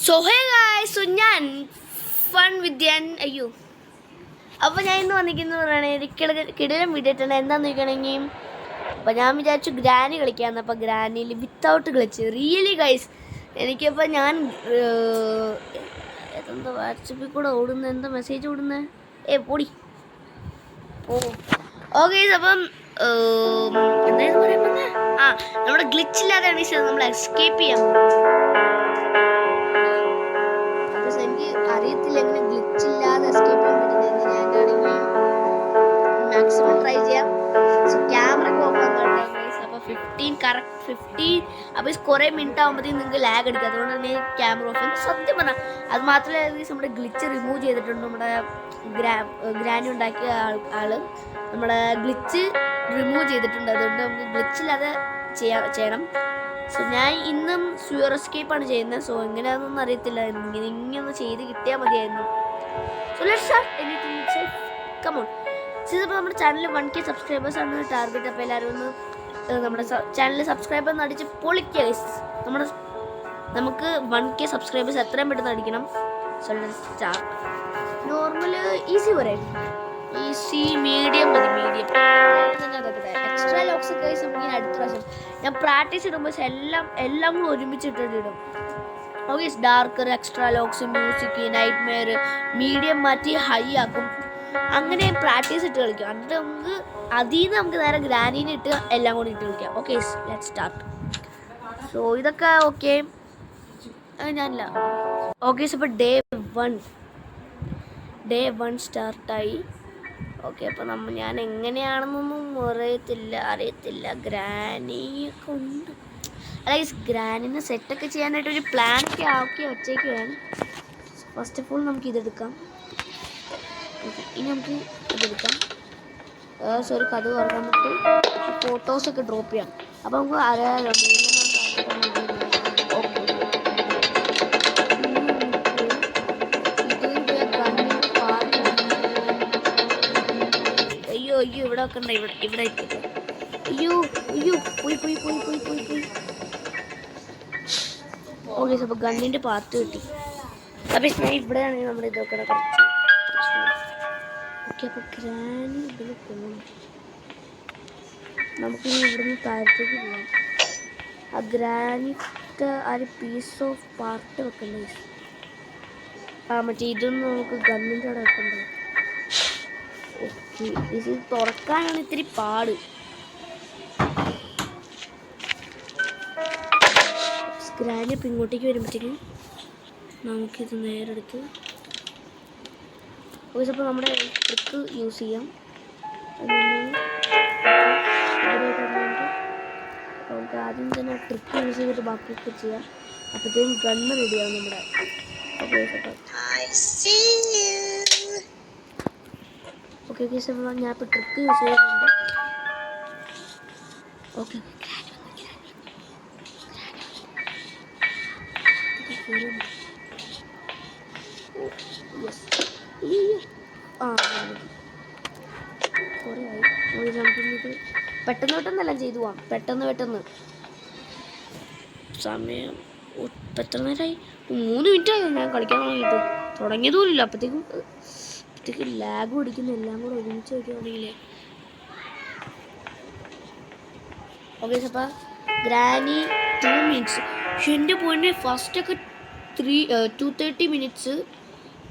So hey guys, ഞാൻ fun വിദ്യാൻ അയ്യോ. അപ്പോൾ ഞാൻ ഇന്ന് വന്നിരിക്കുന്നത് പറയുകയാണെങ്കിൽ കിടിലം വീഡിയോ ഇട്ടുണ്ട്. എന്താണെന്ന് ചോദിക്കണമെങ്കിൽ അപ്പോൾ ഞാൻ വിചാരിച്ചു ഗ്രാനി കളിക്കാമെന്ന്. അപ്പോൾ ഗ്രാനിയിൽ വിത്തൗട്ട് കളിച്ച് റിയലി ഗൈസ് എനിക്കപ്പോൾ ഞാൻ എന്താ വാട്സപ്പിൽ കൂടെ ഓടുന്നത്, എന്താ മെസ്സേജ് ഓടുന്നത്, പൊടി ഓക്കെ. അപ്പം എന്തായാലും പറയുമ്പോൾ നമ്മുടെ ഗ്ലിച്ച് ഇല്ലാതെയാണ് നമ്മൾ എസ്കേപ്പ് ചെയ്യാം. എനിക്ക് അറിയത്തില്ല എങ്ങനെ ഗ്ലിച്ച് ഇല്ലാതെ എസ്കേപ്പ് ചെയ്യാൻ പറ്റുന്നത്. ഞാനാണെങ്കിൽ മാക്സിമം ട്രൈ ചെയ്യാം. സോ ക്യാമറ ഓഫ് ആക്കാൻ അപ്പോൾ 15 കറക്റ്റ് 15 അപ്പോൾ കുറേ മിനിറ്റ് ആകുമ്പോഴത്തേക്കും നിങ്ങൾക്ക് ലാഗ് അടിക്കുക. അതുകൊണ്ട് തന്നെ ക്യാമറ ഓഫ് ചെയ്യുന്നത് സത്യം പറഞ്ഞാൽ അത് മാത്രമല്ല, നമ്മുടെ ഗ്ലിച്ച് റിമൂവ് ചെയ്തിട്ടുണ്ട്. നമ്മുടെ ഗ്രാനി ഉണ്ടാക്കിയ ആള് നമ്മുടെ ഗ്ലിച്ച് റിമൂവ് ചെയ്തിട്ടുണ്ട്. അതുകൊണ്ട് നമുക്ക് ഗ്ലിച്ചില്ലാതെ ചെയ്യണം. സോ ഞാൻ ഇന്നും സ്യൂർ എസ്കേപ്പാണ് ചെയ്യുന്നത്. സോ എങ്ങനെയാണെന്നൊന്നും അറിയത്തില്ല. ഇങ്ങനെയൊന്ന് ചെയ്ത് കിട്ടിയാൽ മതിയായിരുന്നു. So let's start anything itself. Come on. ഇപ്പോൾ നമ്മുടെ ചാനലിൽ 1K സബ്സ്ക്രൈബേഴ്സാണ് ടാർഗറ്റ്. അപ്പോൾ എല്ലാവരും ഒന്ന് നമ്മുടെ ചാനൽ സബ്സ്ക്രൈബ് ഒന്ന് അടിച്ച് പൊളിക്കുക. നമുക്ക് 1K സബ്സ്ക്രൈബേഴ്സ് എത്രയും പെട്ടെന്ന് അടിക്കണം. So let's start. Normal easy പറയാം, ഈസി മീഡിയം മതി. മീഡിയം എക്സ്ട്രാ ലോക്സ് ഒക്കെ നമുക്ക് അടുത്ത പ്രാവശ്യം ഞാൻ പ്രാക്ടീസ് ഇടുമ്പോൾ എല്ലാം കൂടെ ഒരുമിച്ചിട്ടിടും. Okay, darker, extra locks, music, nightmare, medium മാറ്റി ഹൈ ആക്കും. അങ്ങനെ പ്രാക്ടീസ് ഇട്ട് കളിക്കാം. എന്നിട്ട് നമുക്ക് അതിൽ നിന്ന് നമുക്ക് നേരെ ഗ്രാനീനെ ഇട്ട് എല്ലാം കൂടി ഇട്ട് കളിക്കാം. Okay, let's start. സോ ഇതൊക്കെ ഓക്കെ, ഞാനില്ല. ഓക്കെ, ഇപ്പോൾ ഡേ 1 സ്റ്റാർട്ടായി. ഓക്കെ, അപ്പോൾ ഞാൻ എങ്ങനെയാണെന്നൊന്നും അറിയത്തില്ല. ഗ്രാനി കൊണ്ട് ഗ്രാനിനെ സെറ്റൊക്കെ ചെയ്യാനായിട്ടൊരു പ്ലാനൊക്കെ ആക്കി വച്ചേക്കുകയാണ്. ഫസ്റ്റ് ഓഫ് ഓൾ നമുക്ക് ഇതെടുക്കാം. ഇനി നമുക്ക് ഇതെടുക്കാം. സോറി, കഥ തുറക്കാൻ നമുക്ക് ഫോട്ടോസൊക്കെ ഡ്രോപ്പ് ചെയ്യാം. അപ്പോൾ നമുക്ക് അറിയാമല്ലോ. അയ്യോ ഇവിടെ വെക്കണ്ട, ഇവിടെ ഇട്ടിട്ട് അയ്യോ പോയി. ഓക്കെ, അപ്പോൾ ഗണ്ണിൻ്റെ പാത്ത് കിട്ടി. അപ്പോൾ ഞാൻ ഇവിടെയാണ് നമ്മുടെ ഇതൊക്കെ കുറച്ച്. ഓക്കെ, അപ്പോൾ ഗ്രാനി ഇതിൽ പോകണം. നമുക്കിനി ഇവിടുന്ന് താഴത്തേക്ക് പോകാം. ആ ഗ്രാനിത്തെ ആ ഒരു പീസ് ഓഫ് പാർട്ട് വെക്കണ്ടേ. മറ്റേ ഇതൊന്നും നമുക്ക് ഗണ്ണിൻ്റെ അവിടെ വെക്കണ്ടേ. ഓക്കെ, ഇത് തുറക്കാനാണ് ഇത്തിരി പാട്. ഗ്രാനി ഇപ്പം ഇങ്ങോട്ടേക്ക് വരുമ്പോഴത്തേക്കും നമുക്കിത് നേരെ എടുത്ത് അപ്പോൾ നമ്മുടെ ട്രിക്ക് യൂസ് ചെയ്യാം. നമുക്ക് ആദ്യം തന്നെ ട്രിക്ക് യൂസ് ചെയ്തിട്ട് ബാക്കിയൊക്കെ ചെയ്യാം. അപ്പോഴത്തേക്കും ഗണ്ണ് റെഡിയാവും നമ്മുടെ. ഓക്കെ സാർ, ഞാൻ ഇപ്പോൾ ട്രിക്ക് യൂസ് ചെയ്തിട്ടുണ്ട്. ഓക്കെ, കുറേ ആയി. നമുക്കിത് പെട്ടെന്നെല്ലാം ചെയ്തു പോവാം. പെട്ടെന്ന് സമയം എത്ര നേരമായി? 3 മിനിറ്റായി ഞാൻ കളിക്കാൻ തുടങ്ങിയതുമില്ല. അപ്പോഴത്തേക്കും ലാഗ് പിടിക്കുന്ന എല്ലാം കൂടെ ഒരുമിച്ച് വയ്ക്കുകയാണെങ്കിലേ. ഓക്കെ, അപ്പോൾ ഗ്രാനി 2 മിനിറ്റ്സ്. പക്ഷെ എൻ്റെ പോയിന്റ് ഫസ്റ്റൊക്കെ 230 മിനിറ്റ്സ്.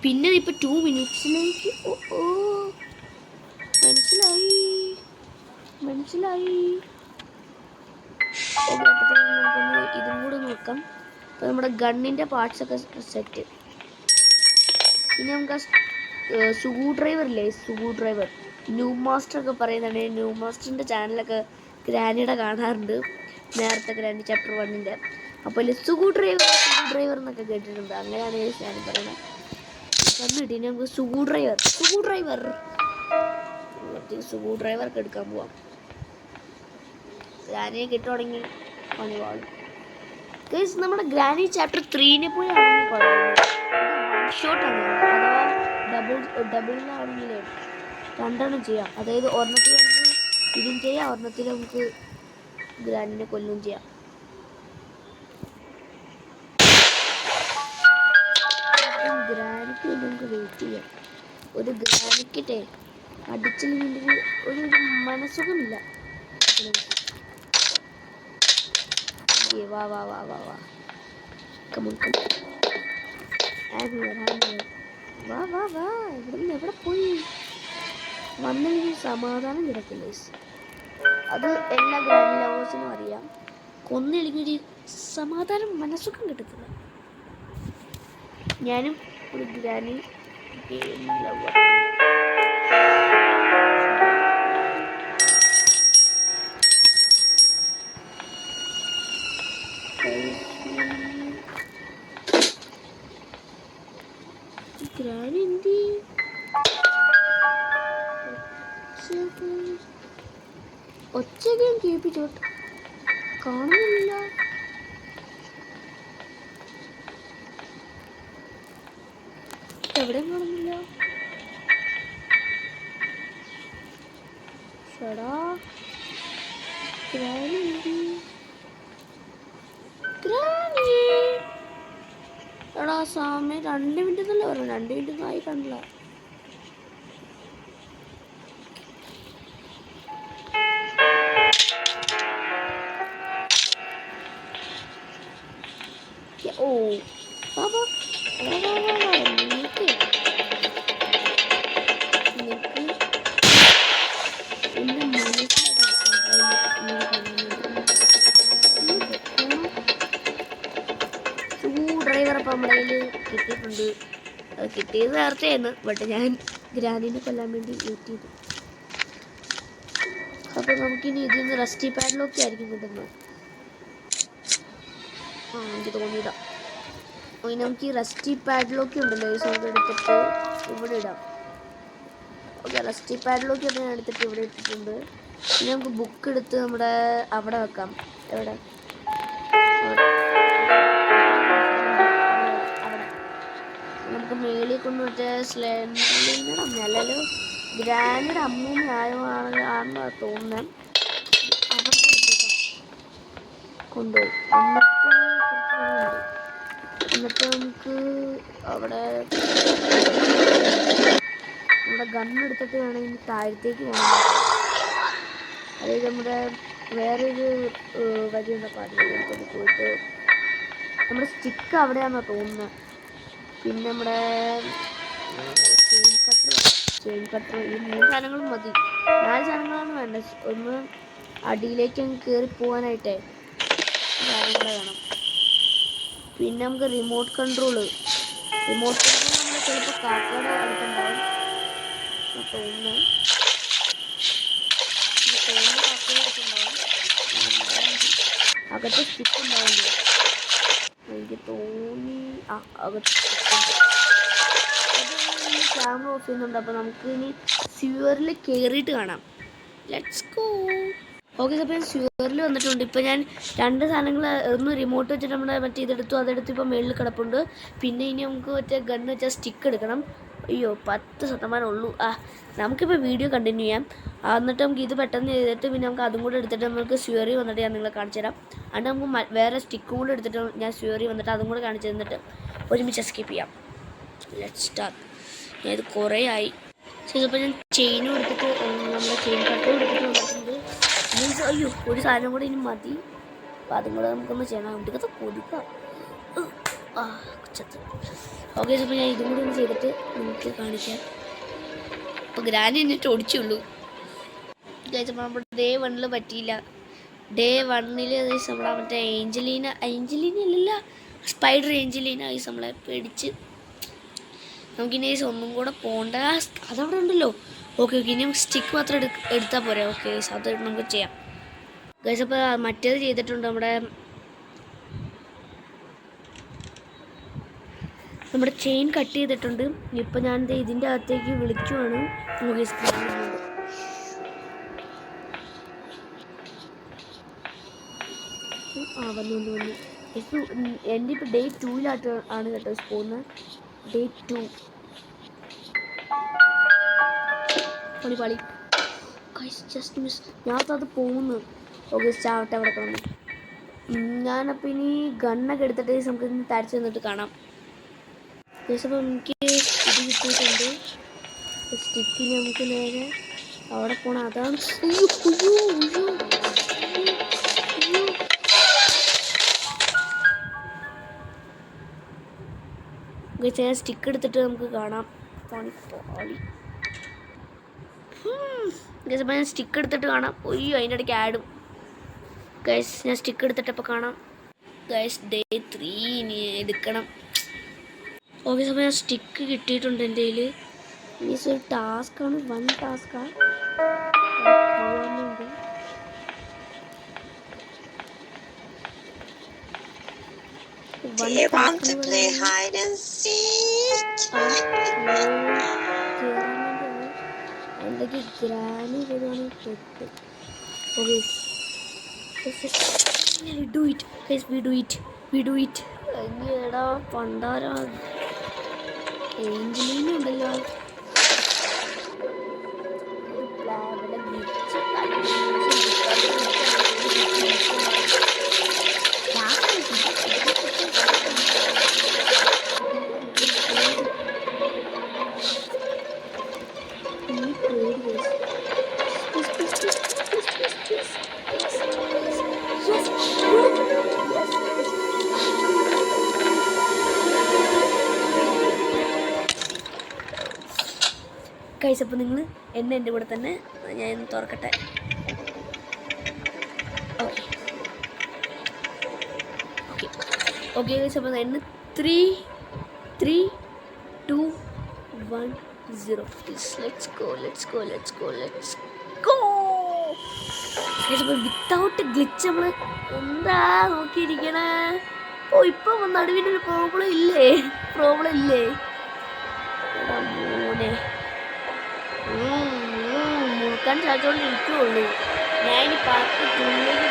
പിന്നെ ഇപ്പോൾ 2 മിനിറ്റ്സിലേക്ക് മനസ്സിലായി. ഓക്കെ, അപ്പോഴത്തേക്കും നമുക്കൊന്ന് ഇതും കൂടെ നോക്കാം. അപ്പോൾ നമ്മുടെ ഗണ്ണിൻ്റെ പാർട്സൊക്കെ സെറ്റ്. ഇനി നമുക്ക് സുഗു ഡ്രൈവർ ന്യൂ മാസ്റ്റർ ഒക്കെ പറയുന്നുണ്ട്. ന്യൂ മാസ്റ്ററിൻ്റെ ചാനലൊക്കെ ഗ്രാനിയുടെ കാണാറുണ്ട്. നേരത്തെ ഗ്രാനി ചാപ്റ്റർ 1-ൻ്റെ. അപ്പോൾ സുഗു ഡ്രൈവർ എന്നൊക്കെ കേട്ടിട്ടുണ്ട്. അങ്ങനെയാണ് ഞാൻ പറയുന്നത്. കണ്ടിട്ട് ഇനി നമുക്ക് സുഗു ഡ്രൈവർക്ക് എടുക്കാൻ പോവാം. ഗ്രാനിയെ കിട്ടുവാണെങ്കിൽ പണിവാളും. നമ്മുടെ ഗ്രാനി ചാപ്റ്റർ 3-നെ പോയി ആണെങ്കിൽ കുഴപ്പമില്ല. ഷോട്ടാണ്, അഥവാ ഡബിളിലാണെങ്കിൽ 2 ചെയ്യാം. അതായത് ഒരെണ്ണത്തിൽ നമുക്ക് ഇതും ചെയ്യാം, ഒരെണ്ണത്തിൽ നമുക്ക് ഗ്രാനിനെ കൊല്ലും ചെയ്യാം. നമുക്ക് വെയിറ്റ് ചെയ്യാം. ഒരു ഗ്രാനിക്കട്ടെ അടിച്ചില്ലെങ്കിൽ ഒരു മനസ്സുഖമില്ല. വാ വാ വാ വാ വാ കമോൺ വാ വാ വാ. എവിടെ പോയി? വന്നെങ്കിൽ സമാധാനം കിടക്കില്ല. അത് എല്ലാ ഗ്രാൻഡ് ലവേഴ്സിനും അറിയാം. കൊന്നില്ലെങ്കിൽ ഒരു സമാധാനം മനസ്സുഖം കിട്ടത്തില്ല. ഞാനും ഒരു ഗ്രാനി ലവർ. ഗ്രാനി എന്തി ഒച്ചയും കേൾപ്പിച്ചോട്ട് കാണുന്നില്ല. എവിടെയും കാണുന്നില്ല. ഷടാ ഗ്രാനി ഗ്രാനി. എടാ സമയം 2 മിനിറ്റ് എന്നല്ലേ പറഞ്ഞു. 2 മിനിറ്റ് ആയി കണ്ടില്ല. ഓ ബാബാ ഡ്രൈവർ അപ്പം നമ്മുടെ കയ്യിൽ കിട്ടിയിട്ടുണ്ട്. അത് കിട്ടിയത് നേരത്തെയായിരുന്നു. ബട്ട് ഞാൻ ഗ്രാനിനെ കൊല്ലാൻ വേണ്ടി വെയിറ്റ് ചെയ്തു. അപ്പോൾ നമുക്കിനി ഇതിൽ നിന്ന് റസ്റ്റി പാഡിലൊക്കെ ആയിരിക്കും കിട്ടുന്നത്. എനിക്ക് തോന്നിയതാ. ഇനി നമുക്ക് ഈ റസ്റ്റി പാഡിലൊക്കെ ഉണ്ടല്ലോ, ഈ സൗണ്ട് എടുത്തിട്ട് ഇവിടെ ഇടാം. ഓക്കെ, റസ്റ്റി പാഡിലൊക്കെ ഞാൻ എടുത്തിട്ട് ഇവിടെ ഇട്ടിട്ടുണ്ട്. ഇനി നമുക്ക് ബുക്ക് എടുത്ത് നമ്മുടെ അവിടെ വെക്കാം. എവിടെ? അവിടെ നമുക്ക് മേളിൽ കൊണ്ട് മറ്റേ സ്ലെൻഡറിലോ ഗ്രാൻഡ് അമ്മൂമ്മ ആണെന്ന് തോന്നുന്നത്. അവിടെ കൊണ്ടുപോയി എന്നിട്ട് നമുക്ക് അവിടെ നമ്മുടെ ഗണ്ണെടുത്തിട്ട് വേണമെങ്കിൽ താഴത്തേക്ക് പോകണം. അതായത് നമ്മുടെ വേറൊരു വഴിയുണ്ട്. പാട്ടിലേക്ക് പോയിട്ട് നമ്മുടെ സ്റ്റിക്ക് അവിടെയാണെന്നാണ് തോന്നുന്നത്. പിന്നെ നമ്മുടെ ചെയിൻ കട്ടർ ഈ 3 സാധനങ്ങളും മതി. 4 സാധനങ്ങളാണ് വേണ്ടത്. ഒന്ന് അടിയിലേക്ക് അങ്ങ് കയറി പോകാനായിട്ടേ വേണം. പിന്നെ നമുക്ക് റിമോട്ട് കൺട്രോൾ നമ്മൾ ചിലപ്പോൾ കാക്കയുടെ അടുത്തുണ്ടാവും തോന്നുന്നു. കാക്കയുടെ അടുത്തുണ്ടാവും. അകത്ത് സ്റ്റിക്ക് ഉണ്ടാവില്ല എനിക്ക് തോന്നി. അകത്ത് ക്യാമറ ഓഫ് ചെയ്യുന്നുണ്ട്. അപ്പോൾ നമുക്ക് ഇനി സ്യൂവറിൽ കയറിയിട്ട് കാണാം. Let's go. ഓക്കെ, അപ്പോൾ ഞാൻ സ്യൂവറിൽ വന്നിട്ടുണ്ട്. ഇപ്പോൾ ഞാൻ 2 സാധനങ്ങൾ ഒന്ന് റിമോട്ട് വെച്ചിട്ട് നമ്മുടെ മറ്റേ ഇതെടുത്തു. അതെടുത്ത് ഇപ്പോൾ മേളിൽ കിടപ്പുണ്ട്. പിന്നെ ഇനി നമുക്ക് മറ്റേ ഗണ്ണ് വെച്ചാൽ സ്റ്റിക്ക് എടുക്കണം. അയ്യോ 10% ഉള്ളൂ. നമുക്കിപ്പോൾ വീഡിയോ കണ്ടിന്യൂ ചെയ്യാം. എന്നിട്ട് നമുക്ക് ഇത് പെട്ടെന്ന് ചെയ്തിട്ട് പിന്നെ നമുക്ക് അതും കൂടെ എടുത്തിട്ട് നമുക്ക് സ്യൂറി വന്നിട്ട് ഞാൻ നിങ്ങളെ കാണിച്ചു തരാം. അതുകൊണ്ട് നമുക്ക് വേറെ സ്റ്റിക്കും കൂടെ എടുത്തിട്ട് ഞാൻ സ്യൂറി വന്നിട്ട് അതും കൂടെ കാണിച്ചു തന്നിട്ട് ഒരുമിച്ച് എസ്കേപ്പ് ചെയ്യാം. Let's start. ഞാൻ ഇത് കുറേ ആയി ചെയ്തപ്പോൾ ഞാൻ ചെയിനും എടുത്തിട്ട് നമ്മുടെ ചെയിൻ കട്ടും എടുത്തിട്ട് വന്നിട്ടുണ്ട്. മീൻസ് അയ്യോ ഒരു സാധനം കൂടെ ഇനി മതി. അപ്പോൾ അതും കൂടെ നമുക്കൊന്ന് ചെയ്യണം. ഇവിടേക്കത്തെ കൊടുക്കാം. ഓക്കെ, അപ്പോൾ ഞാൻ ഇതും കൂടി ഒന്ന് ചെയ്തിട്ട് നിങ്ങൾക്ക് കാണിക്കാം. അപ്പോൾ ഗ്രാൻഡ് എന്നിട്ട് ഓടിച്ചുള്ളൂ. കഴിച്ചപ്പോൾ നമ്മുടെ ഡേ 1 പറ്റിയില്ല. ഡേ 1 നമ്മളെ മറ്റേ ഏഞ്ചലീന അല്ലല്ല സ്പൈഡർ ഏഞ്ചലീന നമ്മളെ പേടിച്ച്. നമുക്കിനി ഒന്നും കൂടെ പോകണ്ട. അതവിടെ ഉണ്ടല്ലോ. ഓക്കെ ഇനി നമുക്ക് സ്റ്റിക്ക് മാത്രം എടുത്താൽ പോരെ. ഓക്കെ അത് നമുക്ക് ചെയ്യാം. ഗൈസ് അപ്പോൾ മറ്റേത് ചെയ്തിട്ടുണ്ട്. നമ്മുടെ ചെയിൻ കട്ട് ചെയ്തിട്ടുണ്ട്. ഇപ്പം ഞാൻ ഇതിൻ്റെ അകത്തേക്ക് വിളിക്കുവാണ്. വന്നു. എൻ്റെ ഇപ്പോൾ ഡേ 2 ആണ് കേട്ടോ പോകുന്നത്. ഡേ 2 പളി ജസ്റ്റ് മിസ്. ഞാനത് പോകുന്നു. ഓക്കെ ചാവട്ടെ അവിടെ കിടന്നു. ഞാനപ്പോൾ ഇനി ഗണ്ണൊക്കെ എടുത്തിട്ട് നമുക്ക് തരച്ച് നിന്നിട്ട് കാണാം. അപ്പോൾ എനിക്ക് ഇത് കിട്ടിയിട്ടുണ്ട്. സ്റ്റിക്കിന് നമുക്ക് നേരെ അവിടെ പോണം. അതാണ് സ്റ്റിക്ക് എടുത്തിട്ട് നമുക്ക് കാണാം. ഞാൻ സ്റ്റിക്ക് എടുത്തിട്ട് കാണാം. ഒയ്യോ അതിൻ്റെ ഇടയ്ക്ക് ആഡും. ഗൈസ് ഞാൻ സ്റ്റിക്ക് എടുത്തിട്ടപ്പോൾ കാണാം. ഗൈസ് ഡേ 3 ഇനി എടുക്കണം. ഓക്കെ സമയം ഞാൻ സ്റ്റിക്ക് കിട്ടിയിട്ടുണ്ട് എൻ്റെ കയ്യിൽ. മീൻസ് ഒരു ടാസ്ക്കാണ്, 1 ടാസ്ക്കാണ്. എന്തൊക്കെ ഗ്രാനി വരുവാണെങ്കിൽ തൊട്ട്. എടാ പണ്ടാരാ ഏഞ്ചലിനും ഉണ്ടല്ലോ. ഗൈസ് അപ്പോൾ നിങ്ങൾ എൻ്റെ കൂടെ തന്നെ ഞാൻ തുറക്കട്ടെ. ഓക്കെ ഗൈസ് അപ്പോൾ എന്നെ 3, 2, 1, 0. Let's go. വിത്തൗട്ട് ഗ്ലിച്ച് നമ്മൾ എന്താ നോക്കിയിരിക്കണേ. ഇപ്പം നടുവിനൊരു പ്രോബ്ലം ഇല്ലേ? മോനെ മുറുക്കാൻ സാധിച്ചോണ്ടിരിക്കുള്ളൂ. ഞാനിനി പാർട്ട് 2ലേക്ക്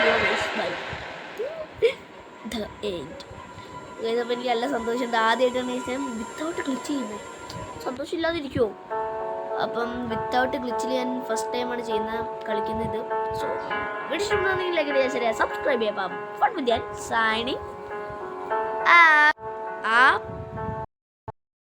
അപ്പോൾ എനിക്ക് നല്ല സന്തോഷമുണ്ട്. ആദ്യമായിട്ടാണ് ഞാൻ വിത്തൗട്ട് ഗ്ലിച്ച് ചെയ്യുന്നത്. സന്തോഷമില്ലാതിരിക്കുമോ? അപ്പം വിത്തൗട്ട് ഗ്ലിച്ചിൽ ഞാൻ ഫസ്റ്റ് ടൈമാണ് കളിക്കുന്നത്. സോ വീഡിയോ ഇഷ്ടപ്പെടുന്നെങ്കിൽ ലൈക്ക് ചെയ്യാൻ, ശരിയാ സബ്സ്ക്രൈബ് ചെയ്യാം. ഫൺ വിത്ത് ഞാൻ സൈനിങ്.